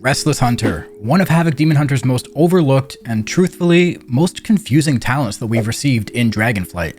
Restless Hunter, one of Havoc Demon Hunter's most overlooked and truthfully most confusing talents that we've received in Dragonflight.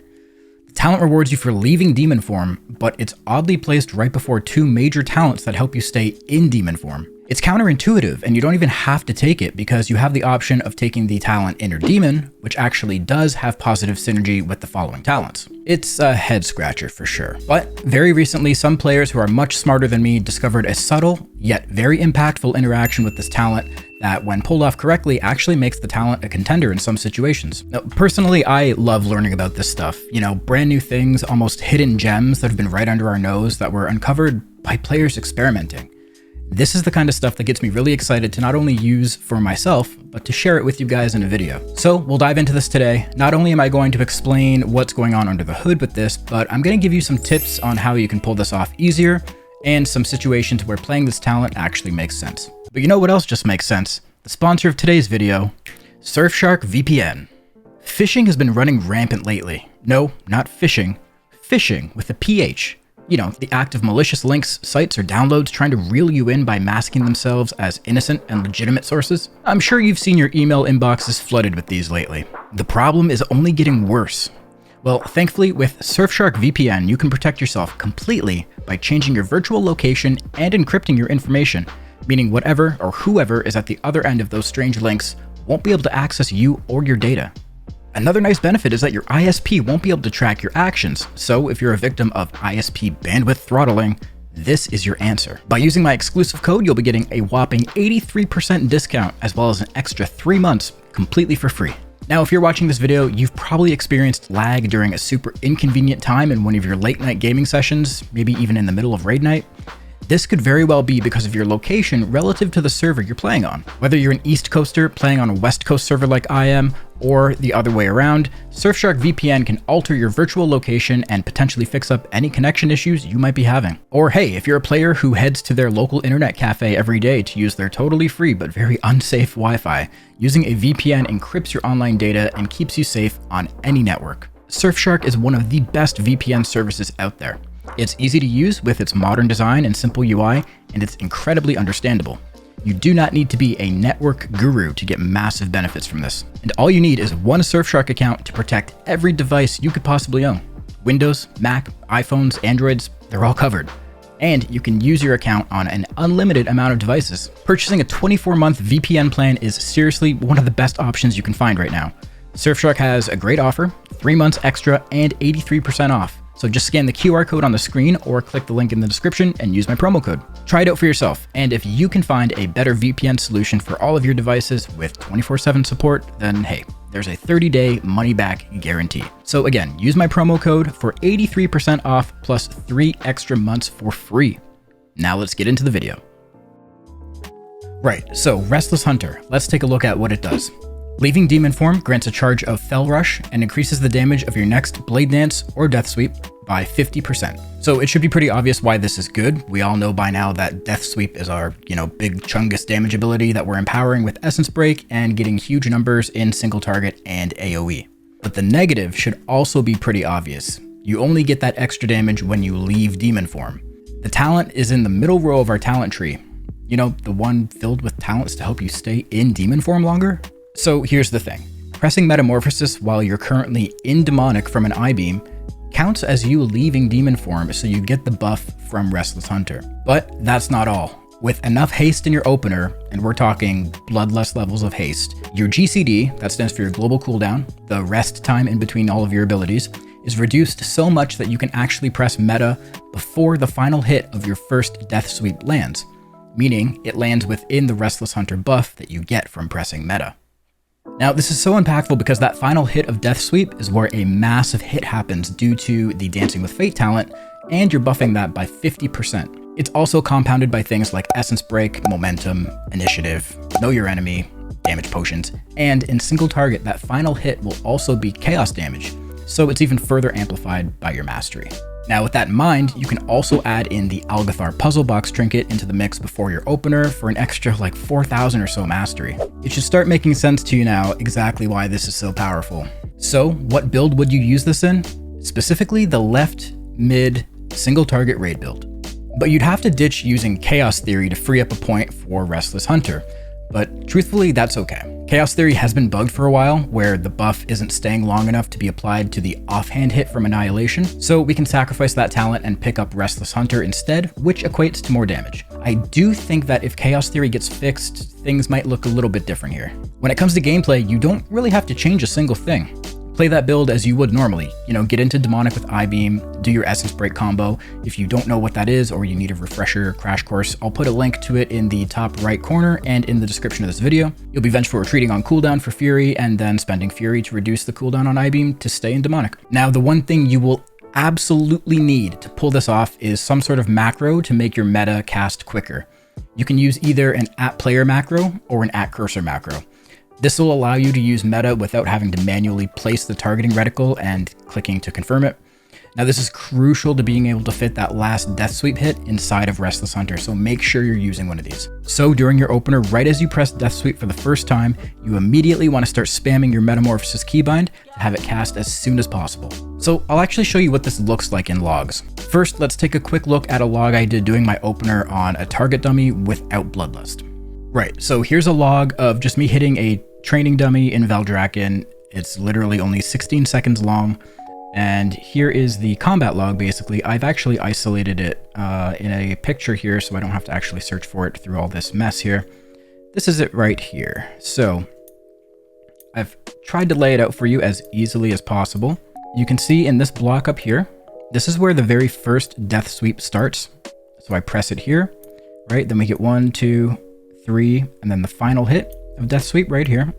The talent rewards you for leaving demon form, but it's oddly placed right before two major talents that help you stay in demon form. It's counterintuitive, and you don't even have to take it because you have the option of taking the talent Inner Demon, which actually does have positive synergy with the following talents. It's a head scratcher for sure. But very recently, some players who are much smarter than me discovered a subtle, yet very impactful interaction with this talent that, when pulled off correctly, actually makes the talent a contender in some situations. Now, personally, I love learning about this stuff. You know, brand new things, almost hidden gems that have been right under our nose that were uncovered by players experimenting. This is the kind of stuff that gets me really excited to not only use for myself, but to share it with you guys in a video. So we'll dive into this today. Not only am I going to explain what's going on under the hood with this, but I'm going to give you some tips on how you can pull this off easier and some situations where playing this talent actually makes sense. But you know what else just makes sense? The sponsor of today's video, Surfshark VPN. Phishing has been running rampant lately. No, not fishing. Phishing with a PH. You know, the act of malicious links, sites, or downloads trying to reel you in by masking themselves as innocent and legitimate sources. I'm sure you've seen your email inboxes flooded with these lately. The problem is only getting worse. Well, thankfully, with Surfshark VPN, you can protect yourself completely by changing your virtual location and encrypting your information, meaning whatever or whoever is at the other end of those strange links won't be able to access you or your data. Another nice benefit is that your ISP won't be able to track your actions, so if you're a victim of ISP bandwidth throttling, this is your answer. By using my exclusive code, you'll be getting a whopping 83% discount as well as an extra 3 months completely for free. Now, if you're watching this video, you've probably experienced lag during a super inconvenient time in one of your late night gaming sessions, maybe even in the middle of raid night. This could very well be because of your location relative to the server you're playing on. Whether you're an East Coaster playing on a West Coast server like I am, or the other way around, Surfshark VPN can alter your virtual location and potentially fix up any connection issues you might be having. Or hey, if you're a player who heads to their local internet cafe every day to use their totally free but very unsafe Wi-Fi, using a VPN encrypts your online data and keeps you safe on any network. Surfshark is one of the best VPN services out there. It's easy to use with its modern design and simple UI, and it's incredibly understandable. You do not need to be a network guru to get massive benefits from this. And all you need is one Surfshark account to protect every device you could possibly own. Windows, Mac, iPhones, Androids, they're all covered. And you can use your account on an unlimited amount of devices. Purchasing a 24-month VPN plan is seriously one of the best options you can find right now. Surfshark has a great offer, 3 months extra and 83% off. So just scan the QR code on the screen or click the link in the description and use my promo code. Try it out for yourself, and if you can find a better VPN solution for all of your devices with 24/7 support, then hey, there's a 30-day money-back guarantee. So again, use my promo code for 83% off plus 3 extra months for free. Now let's get into the video. Right, so Restless Hunter, let's take a look at what it does. Leaving demon form grants a charge of Fell Rush and increases the damage of your next Blade Dance or Death Sweep by 50%. So it should be pretty obvious why this is good. We all know by now that Death Sweep is our, big chungus damage ability that we're empowering with Essence Break and getting huge numbers in single target and AoE. But the negative should also be pretty obvious. You only get that extra damage when you leave demon form. The talent is in the middle row of our talent tree. You know, the one filled with talents to help you stay in demon form longer? So here's the thing. Pressing Metamorphosis while you're currently in demonic from an I-beam counts as you leaving demon form, so you get the buff from Restless Hunter. But that's not all. With enough haste in your opener, and we're talking bloodlust levels of haste, your GCD, that stands for your global cooldown, the rest time in between all of your abilities, is reduced so much that you can actually press meta before the final hit of your first Death Sweep lands, meaning it lands within the Restless Hunter buff that you get from pressing meta. Now, this is so impactful because that final hit of Death Sweep is where a massive hit happens due to the Dancing with Fate talent, and you're buffing that by 50%. It's also compounded by things like Essence Break, Momentum, Initiative, Know Your Enemy, Damage Potions, and in single target, that final hit will also be Chaos damage, so it's even further amplified by your Mastery. Now, with that in mind, you can also add in the Algathar Puzzle Box trinket into the mix before your opener for an extra like 4,000 or so mastery. It should start making sense to you now exactly why this is so powerful. So, what build would you use this in? Specifically, the left, mid, single target raid build. But you'd have to ditch using Chaos Theory to free up a point for Restless Hunter. But truthfully, that's okay. Chaos Theory has been bugged for a while, where the buff isn't staying long enough to be applied to the offhand hit from Annihilation, so we can sacrifice that talent and pick up Restless Hunter instead, which equates to more damage. I do think that if Chaos Theory gets fixed, things might look a little bit different here. When it comes to gameplay, you don't really have to change a single thing. Play that build as you would normally. Get into Demonic with I-Beam, do your Essence Break combo. If you don't know what that is or you need a refresher or crash course, I'll put a link to it in the top right corner and in the description of this video. You'll be Vengeful Retreating on cooldown for Fury and then spending Fury to reduce the cooldown on I-Beam to stay in Demonic. Now, the one thing you will absolutely need to pull this off is some sort of macro to make your meta cast quicker. You can use either an @player macro or an @cursor macro. This will allow you to use meta without having to manually place the targeting reticle and clicking to confirm it. Now, this is crucial to being able to fit that last Death Sweep hit inside of Restless Hunter, so make sure you're using one of these. So during your opener, right as you press Death Sweep for the first time, you immediately want to start spamming your Metamorphosis keybind to have it cast as soon as possible. So I'll actually show you what this looks like in logs. First, let's take a quick look at a log I did doing my opener on a target dummy without Bloodlust. Right, so here's a log of just me hitting a training dummy in Valdrakken. It's literally only 16 seconds long. And here is the combat log, basically. I've actually isolated it in a picture here, so I don't have to actually search for it through all this mess here. This is it right here. So I've tried to lay it out for you as easily as possible. You can see in this block up here, this is where the very first Death Sweep starts. So I press it here, right? Then we get 1, 2, 3, and then the final hit of Death Sweep right here.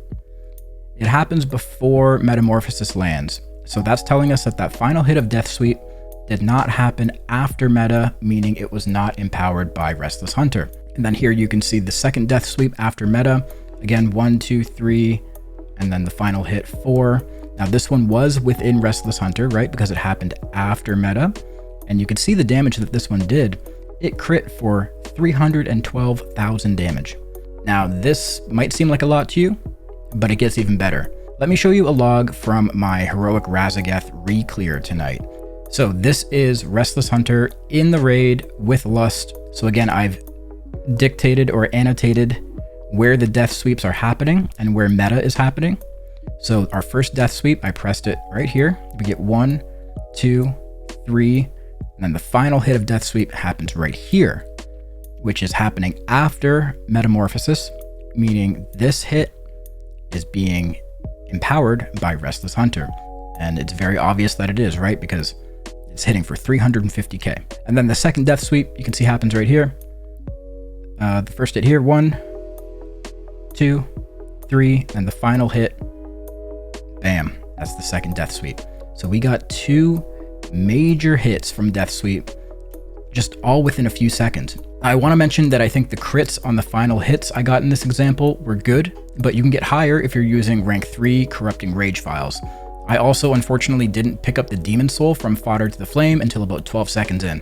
It happens before Metamorphosis lands. So that's telling us that that final hit of Death Sweep did not happen after meta, meaning it was not empowered by Restless Hunter. And then here you can see the second Death Sweep after meta. Again, 1, 2, 3, and then the final hit 4. Now this one was within Restless Hunter, right? Because it happened after meta. And you can see the damage that this one did. It crit for 312,000 damage. Now this might seem like a lot to you, but it gets even better. Let me show you a log from my Heroic Razageth re-clear tonight. So this is Restless Hunter in the raid with Lust. So again, I've dictated or annotated where the Death Sweeps are happening and where meta is happening. So our first Death Sweep, I pressed it right here. We get 1, 2, 3, and then the final hit of Death Sweep happens right here, which is happening after Metamorphosis, meaning this hit is being empowered by Restless Hunter. And it's very obvious that it is, right? Because it's hitting for 350k. And then the second Death Sweep, you can see happens right here. The first hit here, 1, 2, 3, and the final hit, bam, that's the second Death Sweep. So we got 2 major hits from Death Sweep, just all within a few seconds. I want to mention that I think the crits on the final hits I got in this example were good, but you can get higher if you're using rank 3 Corrupting Rage files. I also unfortunately didn't pick up the Demon Soul from Fodder to the Flame until about 12 seconds in.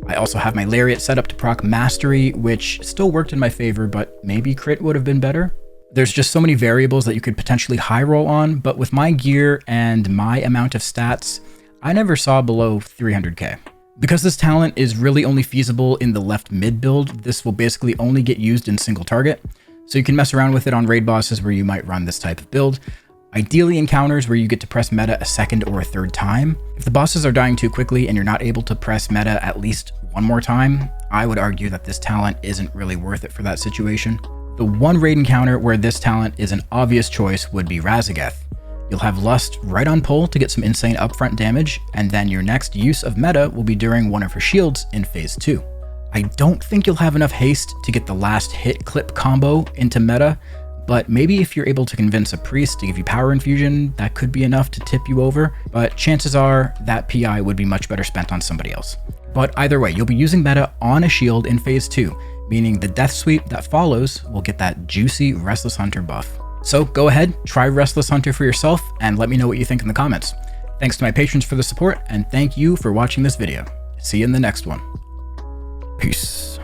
I also have my Lariat set up to proc Mastery, which still worked in my favor, but maybe crit would have been better. There's just so many variables that you could potentially high roll on, but with my gear and my amount of stats, I never saw below 300k. Because this talent is really only feasible in the left mid build, this will basically only get used in single target. So you can mess around with it on raid bosses where you might run this type of build. Ideally encounters where you get to press meta a second or a third time. If the bosses are dying too quickly and you're not able to press meta at least one more time, I would argue that this talent isn't really worth it for that situation. The one raid encounter where this talent is an obvious choice would be Razageth. You'll have Lust right on pull to get some insane upfront damage, and then your next use of meta will be during one of her shields in phase 2. I don't think you'll have enough haste to get the last hit clip combo into meta, but maybe if you're able to convince a priest to give you power infusion, that could be enough to tip you over, but chances are that PI would be much better spent on somebody else. But either way, you'll be using meta on a shield in phase 2, meaning the Death Sweep that follows will get that juicy Restless Hunter buff. So go ahead, try Restless Hunter for yourself, and let me know what you think in the comments. Thanks to my patrons for the support, and thank you for watching this video. See you in the next one. Peace.